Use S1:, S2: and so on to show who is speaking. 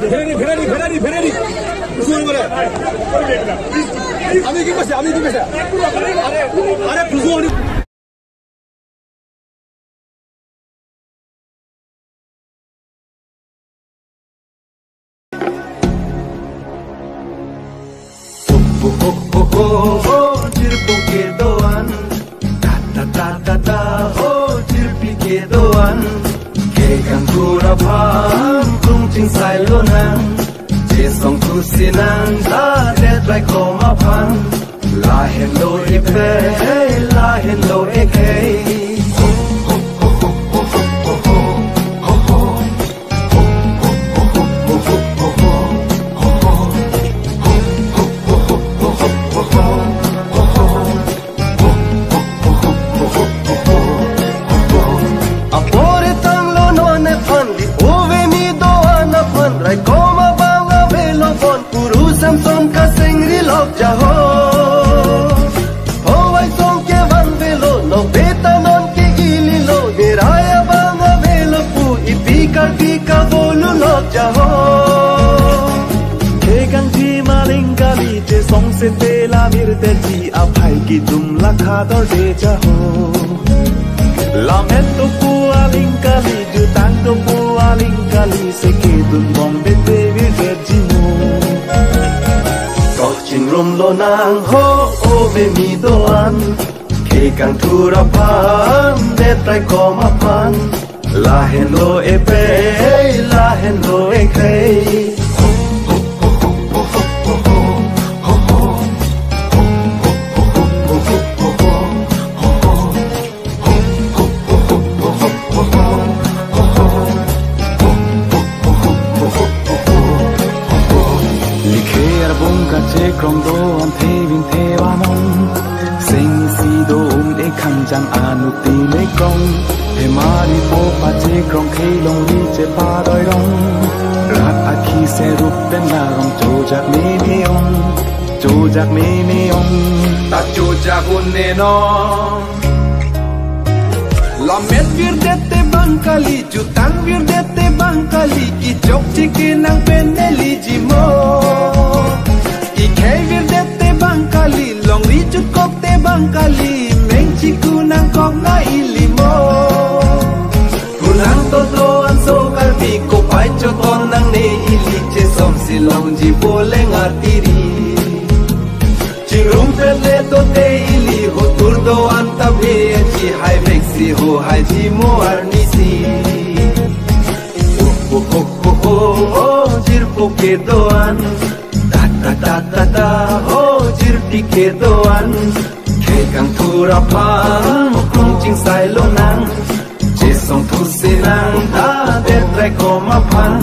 S1: 베라리 무슨 거래? 아미 김바시 아래 부수원이
S2: jirpuke doan ta jirpike doan ke kang kura phan tung ching sai lo nang je song tu sinang ta de trai ko ma phan la hello e pe la hello e ke
S3: से तेला मिरते जी अभाई की तुम लखा दो दे जाओ लामें तो पुआ लिंकाली जो तांग तो पुआ लिंकाली से के तुम बॉम्बे ते विरते जी मो
S2: तो चिंग रोम लो नांग हो ओ बे मी दोan के कांग थुरा पान दे ट्राई को मा पान ला हेन लो ए पे ला हेन लो ए खे
S3: krong do an the vin the wa mong sing si do e khang jang anu ti le krong he ma ri po pa che krong khei long ri che pa doi rong rat a khi se rup ten la rong cho jak me me ong
S2: ta cho jak un ne no la met vir dette bankali ju tang vir dette bankali ki chok chiki nang peneli ji mo Kevir dette bangkali, long li chut kok te bangkali, meng chiku nang kok na ilimo. Punang todo an so kalbi ko pai cho ton nang ne ili che som si long ji bole ngatiri. Chingrum pele to te ili ho tur do an tabe chi hai vexi ho hai ji mo arnisi. Jirpo ke doan. Ta oh jirpike doan ke kang thura phan krong ching sai lo nang je song thu se nang ta de trai ko ma phan